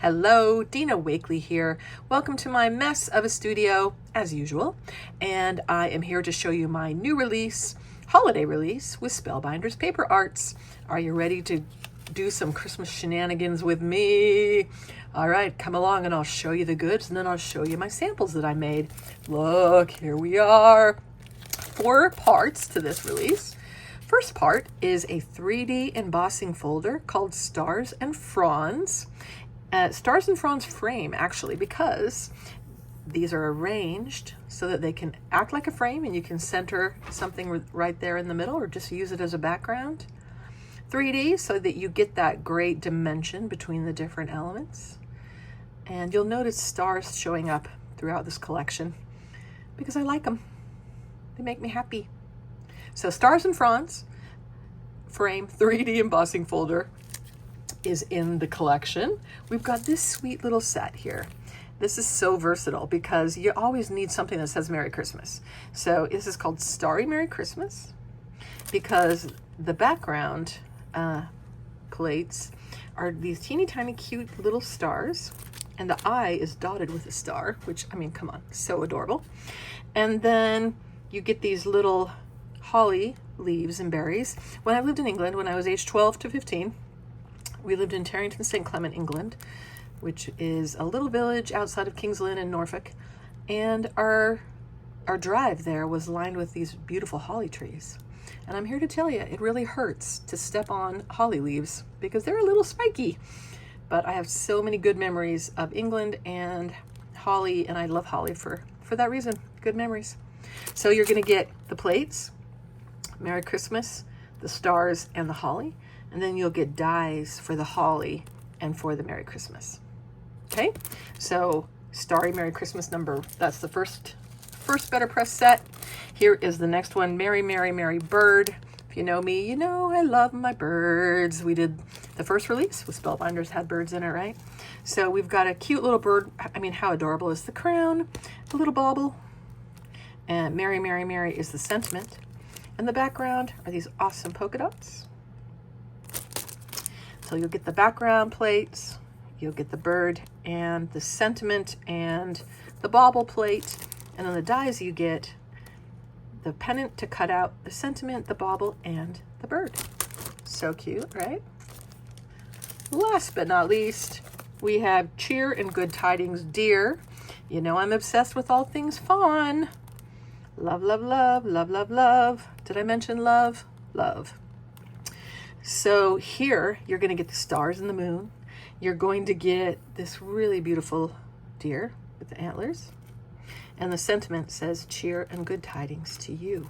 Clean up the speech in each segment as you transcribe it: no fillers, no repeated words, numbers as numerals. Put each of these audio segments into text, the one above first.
Hello, Dina Wakley here. Welcome to my mess of a studio, as usual. And I am here to show you my new release, holiday release, with Spellbinders paper arts. Are you ready to do some Christmas shenanigans with me? All right, come along and I'll show you the goods, and then I'll show you my samples that I made. Look, here we are. 4 parts to this release. First part is a 3D embossing folder called Stars and Fronds. Stars and Fronds frame, actually, because these are arranged so that they can act like a frame and you can center something right there in the middle or just use it as a background. 3D so that you get that great dimension between the different elements. And you'll notice stars showing up throughout this collection because I like them. They make me happy. So Stars and Fronds frame 3D embossing folder is in the collection. We've got this sweet little set here. This is so versatile because you always need something that says Merry Christmas. So this is called Starry Merry Christmas because the background plates are these teeny tiny cute little stars, and the eye is dotted with a star, which, I mean, come on, so adorable. And then you get these little holly leaves and berries. When I lived in England, when I was age 12 to 15, we lived in Tarrington, St. Clement, England, which is a little village outside of King's Lynn in Norfolk. And our drive there was lined with these beautiful holly trees. And I'm here to tell you, it really hurts to step on holly leaves because they're a little spiky. But I have so many good memories of England and holly, and I love holly for that reason. Good memories. So you're going to get the plates, Merry Christmas, the stars, and the holly. And then you'll get dies for the holly and for the Merry Christmas. Okay, so Starry Merry Christmas number, that's the first BetterPress set. Here is the next one, Merry, Merry, Merry Bird. If you know me, you know I love my birds. We did the first release with Spellbinders, had birds in it, right? So we've got a cute little bird. I mean, how adorable is the crown? A little bauble. And Merry, Merry, Merry is the sentiment. In the background are these awesome polka dots. So you'll get the background plates, you'll get the bird and the sentiment and the bauble plate, and then the dies you get the pennant to cut out the sentiment, the bauble, and the bird. So cute, right? Last but not least, we have Cheer and Good Tidings Dear. You know I'm obsessed with all things fawn. Love, love, love, love, love, love. Did I mention love? Love. So here you're going to get the stars and the moon. You're going to get this really beautiful deer with the antlers. And the sentiment says cheer and good tidings to you.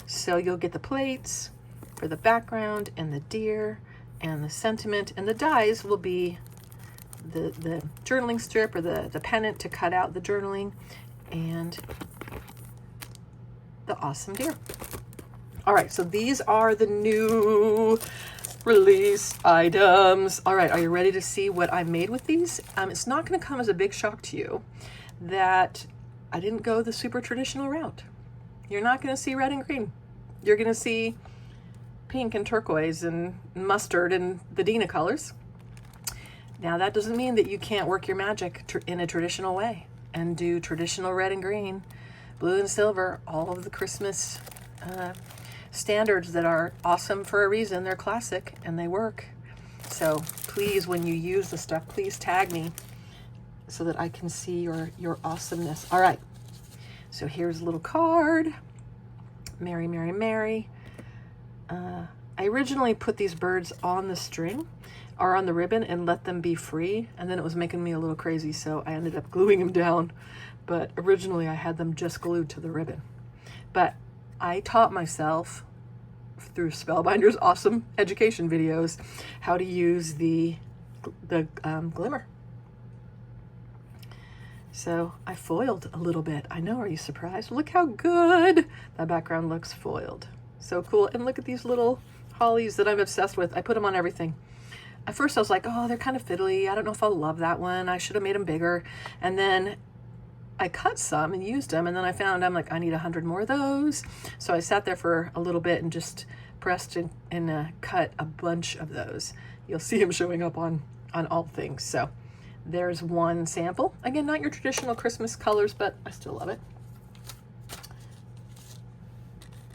So you'll get the plates for the background and the deer and the sentiment. And the dies will be the journaling strip or the pennant to cut out the journaling and the awesome deer. All right, so these are the new release items. All right, are you ready to see what I made with these? It's not going to come as a big shock to you that I didn't go the super traditional route. You're not going to see red and green. You're going to see pink and turquoise and mustard and the Dina colors. Now, that doesn't mean that you can't work your magic in a traditional way and do traditional red and green, blue and silver, all of the Christmas standards that are awesome for a reason. They're classic and they work. So please, when you use the stuff, please tag me so that I can see your awesomeness. All right, so here's a little card. Merry, Merry, Merry. I originally put these birds on the string or on the ribbon and let them be free, and then it was making me a little crazy, so I ended up gluing them down. But originally I had them just glued to the ribbon. But I taught myself through Spellbinders' awesome education videos how to use the glimmer. So I foiled a little bit. I know, are you surprised? Look how good that background looks foiled. So cool. And look at these little hollies that I'm obsessed with. I put them on everything. At first I was like, oh, they're kind of fiddly. I don't know if I'll love that one. I should have made them bigger. And then I cut some and used them, and then I found I'm like, I need 100 more of those. So I sat there for a little bit and just pressed and cut a bunch of those. You'll see them showing up on all things. So There's one sample. Again, not your traditional Christmas colors, but I still love it.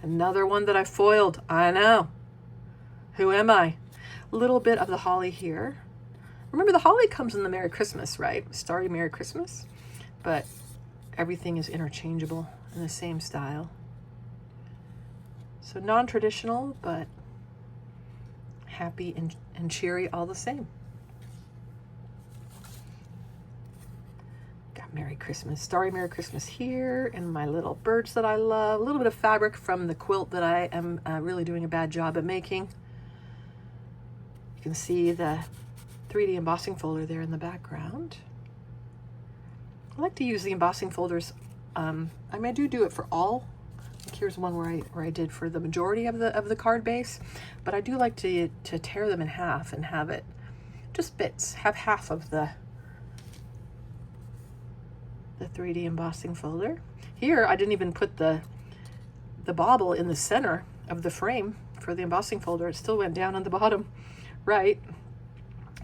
Another one that I foiled. I know. Who am I? A little bit of the holly here. Remember, the holly comes in the Merry Christmas, right? Starry Merry Christmas. But everything is interchangeable in the same style. So non-traditional, but happy and cheery all the same. Got Merry Christmas, Starry Merry Christmas here, and my little birds that I love. A little bit of fabric from the quilt that I am really doing a bad job at making. You can see the 3D embossing folder there in the background. I like to use the embossing folders. I mean, I do it for all. Like here's one where I did for the majority of the card base, but I do like to tear them in half and have it just bits. Have half of the 3D embossing folder. Here, I didn't even put the bauble in the center of the frame for the embossing folder. It still went down on the bottom, right?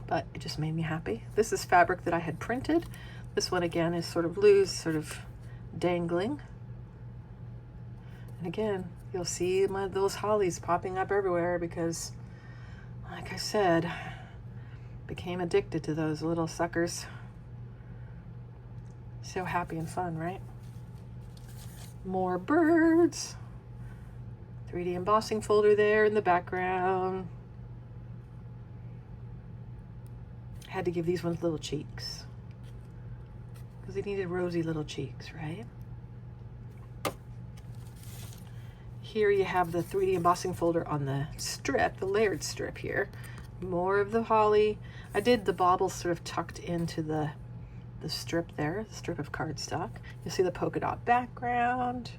But it just made me happy. This is fabric that I had printed. This one again is sort of loose, sort of dangling. And again, you'll see those hollies popping up everywhere because, like I said, became addicted to those little suckers. So happy and fun, right? More birds. 3D embossing folder there in the background. Had to give these ones little cheeks because they needed rosy little cheeks, right? Here you have the 3D embossing folder on the strip, the layered strip here. More of the holly. I did the baubles sort of tucked into the strip there, the strip of cardstock. You'll see the polka dot background,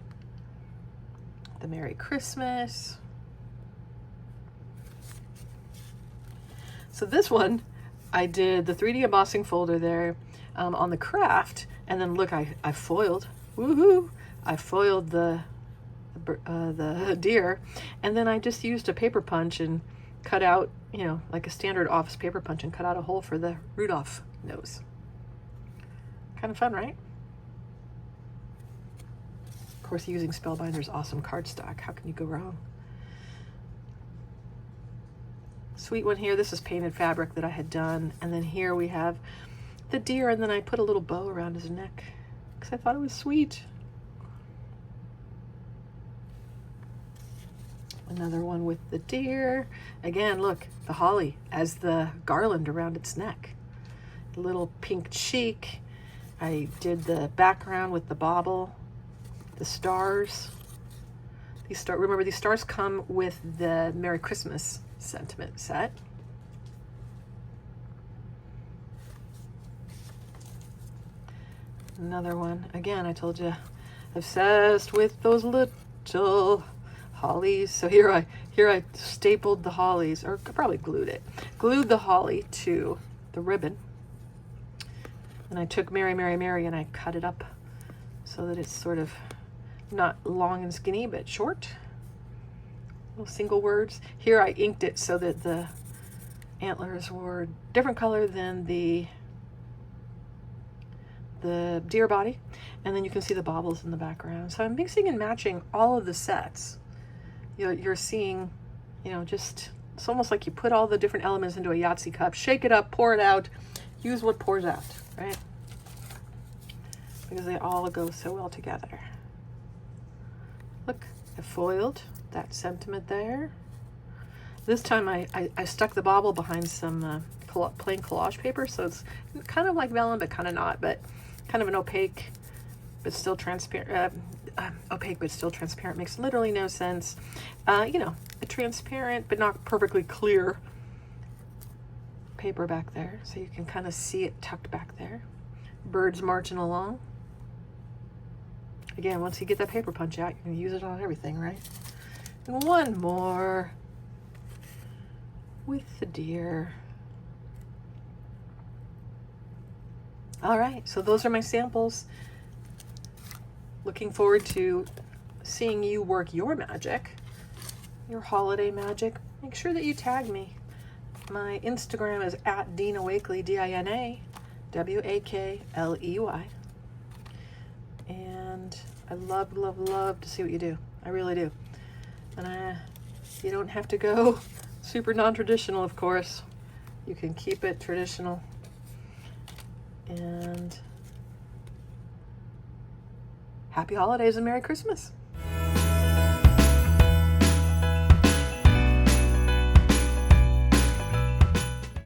the Merry Christmas. So this one, I did the 3D embossing folder there on the craft, and then look, I foiled, woohoo! I foiled the deer, and then I just used a paper punch and cut out, you know, like a standard office paper punch, and cut out a hole for the Rudolph nose. Kind of fun, right? Of course, using Spellbinders' awesome cardstock. How can you go wrong? Sweet one here. This is painted fabric that I had done. And then here we have the deer, and then I put a little bow around his neck because I thought it was sweet. Another one with the deer. Again, look, the holly as the garland around its neck. A little pink cheek. I did the background with the bauble, the stars. Remember, these stars come with the Merry Christmas sentiment set. Another one. Again, I told you, obsessed with those little hollies. So here I stapled the hollies, or probably glued the holly to the ribbon. And I took Mary, Mary, Mary, and I cut it up so that it's sort of not long and skinny, but short. Little single words. Here I inked it so that the antlers were different color than the deer body. And then you can see the baubles in the background. So I'm mixing and matching all of the sets. You're seeing, just, it's almost like you put all the different elements into a Yahtzee cup, shake it up, pour it out, use what pours out, right? Because they all go so well together. Look, I foiled that sentiment there. This time I stuck the bauble behind some plain collage paper, so it's kind of like vellum, but kind of not, but kind of an opaque, but still transparent. Opaque but still transparent makes literally no sense. A transparent but not perfectly clear paper back there, so you can kind of see it tucked back there. Birds marching along. Again, once you get that paper punch out, you can use it on everything, right? And one more with the deer. All right, so those are my samples. Looking forward to seeing you work your magic, your holiday magic. Make sure that you tag me. My Instagram is @Dina Wakley, Dina Wakley. And I love, love, love to see what you do. I really do. And you don't have to go super non-traditional, of course. You can keep it traditional. And happy holidays and Merry Christmas.